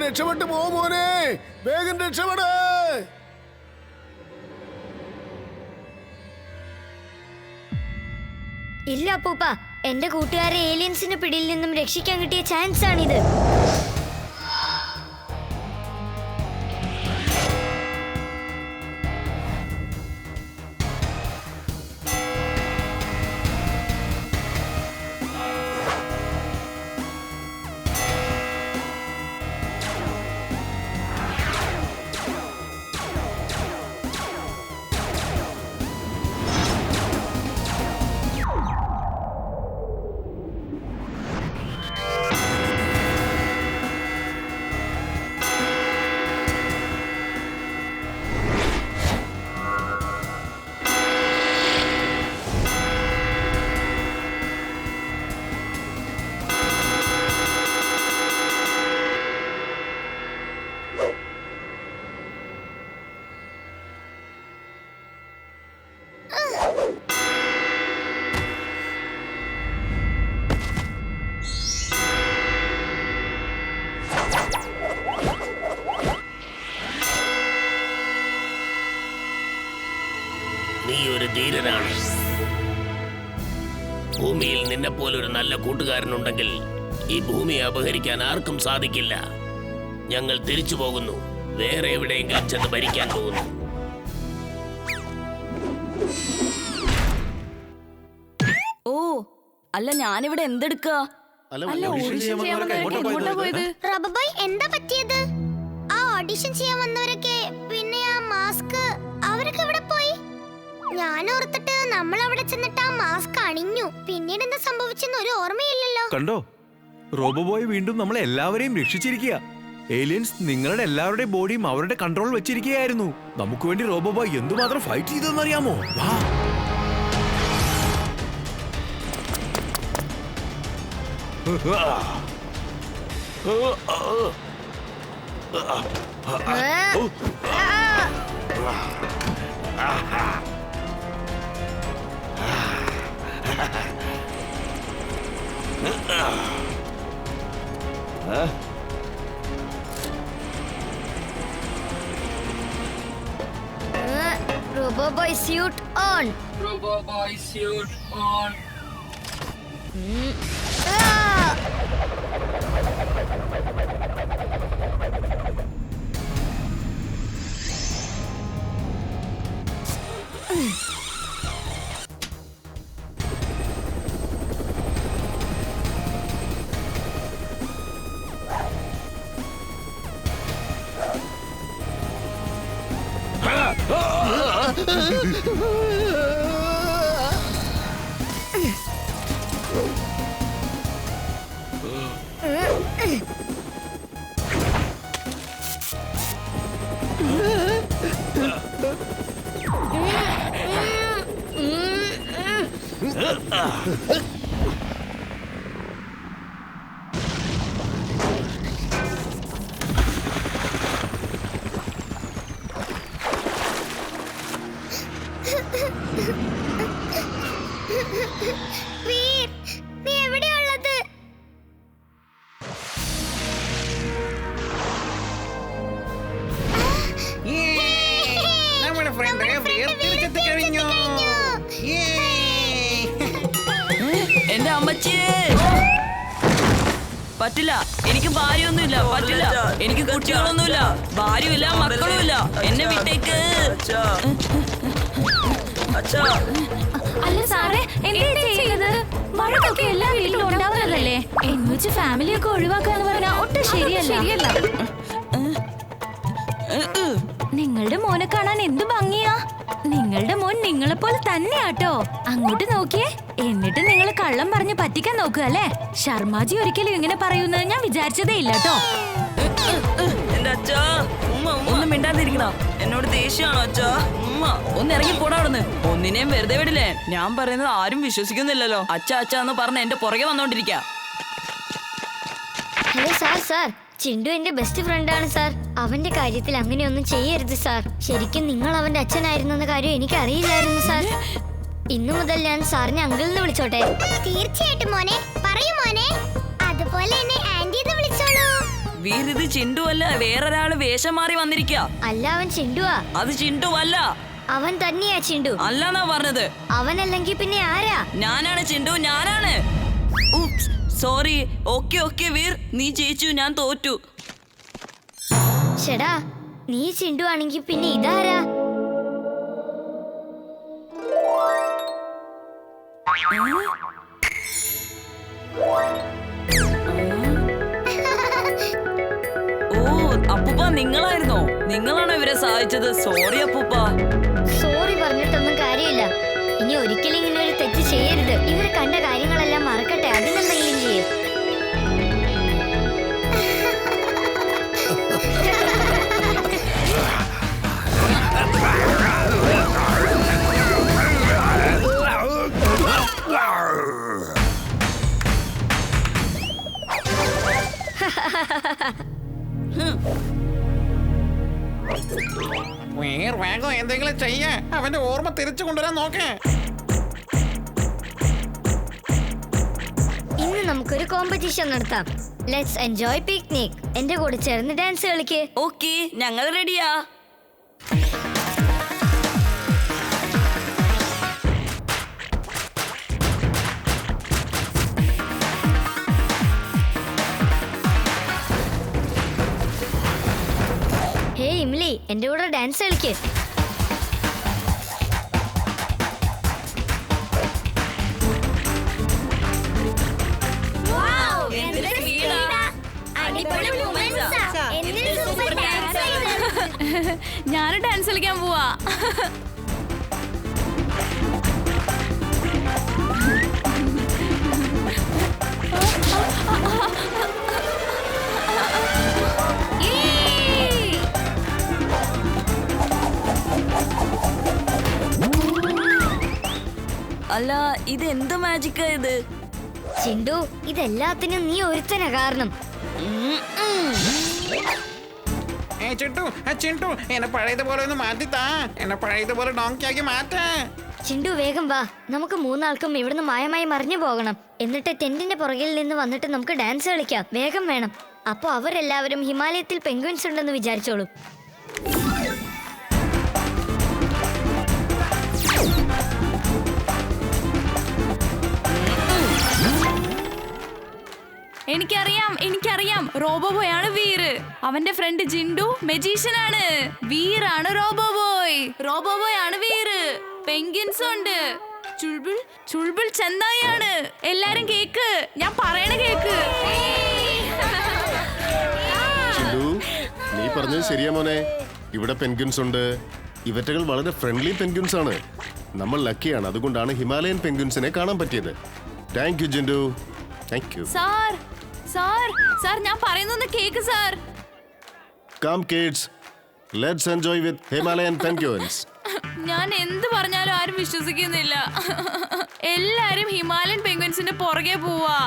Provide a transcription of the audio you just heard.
രക്ഷപ്പെട്ടു പോ മോനെ, വേഗം രക്ഷപ്പെട്. ഇല്ല അപ്പൂപ്പ, എന്റെ കൂട്ടുകാരെ ഏലിയൻസിന്റെ പിടിയിൽ നിന്നും രക്ഷിക്കാൻ കിട്ടിയ ചാൻസ് ആണിത്. നീ ഒരു ധീരനാണ്. ഭൂമിയിൽ നിന്നെ പോലൊരു നല്ല കൂട്ടുകാരനുണ്ടെങ്കിൽ ഈ ഭൂമിയെ അപഹരിക്കാൻ ആർക്കും സാധിക്കില്ല. ഞങ്ങൾ തിരിച്ചു പോകുന്നു. വേറെ എവിടെയെങ്കിലും ചെന്ന് ഭരിക്കാൻ പോകുന്നു. ഓ അല്ല, ഞാനിവിടെ എന്തെടുക്കാ? എന്താ പറ്റിയത്? ആ ഓഡിഷൻ ചെയ്യാൻ വന്നവരൊക്കെ, പിന്നെ ആ മാസ്ക്, അവരൊക്കെ ഇവിടെ പോയി? ഞാൻ ഓർത്തിട്ട് നമ്മൾ അവിടെ ചെന്നിട്ട് ആ മാസ്ക് അണിഞ്ഞു. പിന്നീട് എന്താ സംഭവിച്ചെന്ന് ഒരു ഓർമ്മയില്ലല്ലോ. കണ്ടോ, റോബോബോയ് വീണ്ടും നമ്മളെ എല്ലാവരെയും രക്ഷിച്ചിരിക്കുക. ഏലിയൻസ് നിങ്ങളുടെ എല്ലാവരുടെയും ബോഡിയും അവരുടെ കൺട്രോൾ വെച്ചിരിക്കുകയായിരുന്നു. നമുക്ക് വേണ്ടി റോബോബോയ് എന്തുമാത്രം ഫൈറ്റ് ചെയ്തെന്നറിയാമോ? വാ. Roboboy suit on. Roboboy suit on. Veer, നീ എവിടെയുള്ളത്? നമ്മുടെ ഫ്രണ്ട് വീർ തിരിച്ചെത്തി കഴിഞ്ഞു. എന്റെ അമ്മച്ചിയെ പറ്റില്ല, എനിക്ക് ഭാര്യയൊന്നുമില്ല. പറ്റില്ല, എനിക്ക് കുട്ടികളൊന്നുമില്ല, ഭാര്യയുമില്ല, മക്കളുമില്ല. എന്നെ വിട്ടേക്ക്. അല്ല സാറേ, എന്താ ചെയ്യുന്നത്? വഴക്കൊക്കെ എല്ലാ വീട്ടിലും ഉണ്ടാവുന്നതല്ലേ? എന്നുവെച്ച് ഫാമിലിയൊക്കെ ഒഴിവാക്കാന്ന് പറഞ്ഞാൽ ഒട്ടും ശരിയല്ല. നിങ്ങളുടെ മോനെ കാണാൻ എന്ത് ഭംഗിയാ. നിങ്ങളുടെ മോൻ നിങ്ങളെപ്പോലെ തന്നെയാട്ടോ. അങ്ങോട്ട് നോക്കിയേ. എന്നിട്ട് നിങ്ങൾ കള്ളം പറഞ്ഞ് പറ്റിക്കാൻ നോക്കുക അല്ലേ? ശർമാജി ഒരിക്കലും ഇങ്ങനെ പറയുന്നത് ഞാൻ വിചാരിച്ചതേ ഇല്ല കേട്ടോ. എന്റെ അച്ഛാ, ഒന്നും മിണ്ടാതിരിക്കണോ? എന്നോട് ദേഷ്യമാണോ അച്ഛാ? ഉമ്മ ഒന്ന് ഇറങ്ങി പോടാ അവിടുന്ന്. ഒന്നിനെയും വെറുതെ വിടില്ലേ? ഞാൻ പറയുന്നത് ആരും വിശ്വസിക്കുന്നില്ലല്ലോ. അച്ഛാ അച്ഛാ എന്ന് പറഞ്ഞ് എന്റെ പുറകെ വന്നോണ്ടിരിക്ക. ഹലോ സാർ, ചിണ്ടു എന്റെ ബെസ്റ്റ് ഫ്രണ്ടാണ് സാർ. അവന്റെ കാര്യത്തിൽ അങ്ങനെയൊന്നും ചെയ്യരുത് സാർ. ശരിക്കും നിങ്ങൾ അവന്റെ അച്ഛനായിരുന്നെന്ന കാര്യം എനിക്ക് അറിയില്ലായിരുന്നു സാർ. ഇന്നു മുതൽ ഞാൻ സാറിനെ അങ്കിൾ എന്ന് വിളിച്ചോട്ടെ? തീർച്ചയായിട്ടും മോനെ, പറയൂ മോനെ. അതുപോലെ എന്നെ ആന്റി എന്ന് വിളിച്ചോളൂ. വീർ ഇത് ചിണ്ടു അല്ല, വേറൊരാള് വേഷം മാറി വന്നിരിക്ക. അല്ല, അവൻ ചിണ്ടുവാ. അത് ചിണ്ടു അല്ല. അവൻ തന്നെയാ ചിണ്ടു. അല്ലാന്നാ പറഞ്ഞത്. അവനല്ലെങ്കിൽ പിന്നെ ആരാ? ഞാനാണ് ചിണ്ടു, ഞാനാണ്. സോറി. ഓക്കെ വീർ, നീ ജയിച്ചു, ഞാൻ തോറ്റു. ചേടാ, നീ ചിണ്ടു ആണെങ്കിൽ പിന്നെ ഇതാരാ? ഓ, അപ്പൂപ്പ നിങ്ങളായിരുന്നോ? നിങ്ങളാണോ ഇവരെ സഹായിച്ചത്? സോറി അപ്പൂപ്പ. സോറി പറഞ്ഞിട്ടൊന്നും കാര്യമില്ല. ഇനി ഒരിക്കലും ഇങ്ങനെ ഒരു തെറ്റ് ചെയ്യരുത്. ഇവർ കണ്ട കാര്യങ്ങളെല്ലാം മറക്കട്ടെ, അതിനെന്തെങ്കിലും ചെയ്യും. വേഗം എന്തെങ്കിലും ചെയ്യ. അവന്റെ ഓർമ്മ തിരിച്ചു കൊണ്ടുവരാൻ നോക്കേ. ഇന്ന് നമുക്കൊരു കോമ്പറ്റീഷൻ നടത്താം. Let's enjoy picnic. എന്റെ കൂടെ ചേർന്ന് ഡാൻസ് കളിക്ക്. ഓക്കെ, ഞങ്ങൾ റെഡിയാ. ഹേ ഇംലി, എന്റെ കൂടെ ഡാൻസ് കളിക്ക്. ഞാനും ഡാൻസ് കളിക്കാൻ പോവാ. അല്ല, ഇത് എന്ത് മാജിക്കാ ഇത്? ചിണ്ടു, ഇതെല്ലാത്തിനും നീ ഒരുത്തന കാരണം. ചിണ്ടു എന്നെ പഴയതുപോലെ ഒന്ന് മാറ്റിത്താ. എന്നെ പഴയതുപോലെ ഡോങ്കിയാക്കി മാറ്റാ. ചിണ്ടു വേഗം വാ. നമുക്ക് മൂന്നാൾക്കും ഇവിടുന്ന് മായമായി മറിഞ്ഞു പോകണം. എന്നിട്ട് ടെന്റിന്റെ പുറകിൽ നിന്ന് വന്നിട്ട് നമുക്ക് ഡാൻസ് കളിക്കാം. വേഗം വേണം. അപ്പൊ അവരെല്ലാവരും ഹിമാലയത്തിൽ പെൻഗ്വിൻസ് ഉണ്ടെന്ന് വിചാരിച്ചോളും. എനിക്കറിയാം റോബോബോയ് ആണ് വീർ. അവന്റെ ഫ്രണ്ട് ജിൻഡു മെജീഷ്യനാണ്. വീറാണ് റോബോബോയ് ആണ് വീർ. പെൻഗ്വിൻസ് ഉണ്ട്. ചുൾബുൾ ചെന്നായാണ്. എല്ലാരും കേക്ക്, ഞാൻ പറയണ കേക്ക്. ചിണ്ടു, നീ പറഞ്ഞത് ശരിയാ മോനെ. ഇവിടെ പെൻഗ്വിൻസ് ഉണ്ട്. ഇവറ്റകൾ വളരെ ഫ്രണ്ട്ലി പെൻഗ്വിൻസ് ആണ്. നമ്മൾ ലക്കിയാണ്, അതുകൊണ്ടാണ് ഹിമാലയൻ പെൻഗ്വിൻസിനെ കാണാൻ പറ്റിയത്. Thank you Jindu, thank you. Sir ഞാൻ പറയുന്നൊന്ന് കേക്ക് sir. Come kids, let's enjoy with Himalayan penguins. ഞാൻ എന്ത് പറഞ്ഞാലും ആരും വിശ്വസിക്കുന്നില്ല. എല്ലാരും ഹിമാലയൻ പെൻഗ്വിൻസിന്റെ പുറകെ പോവാ.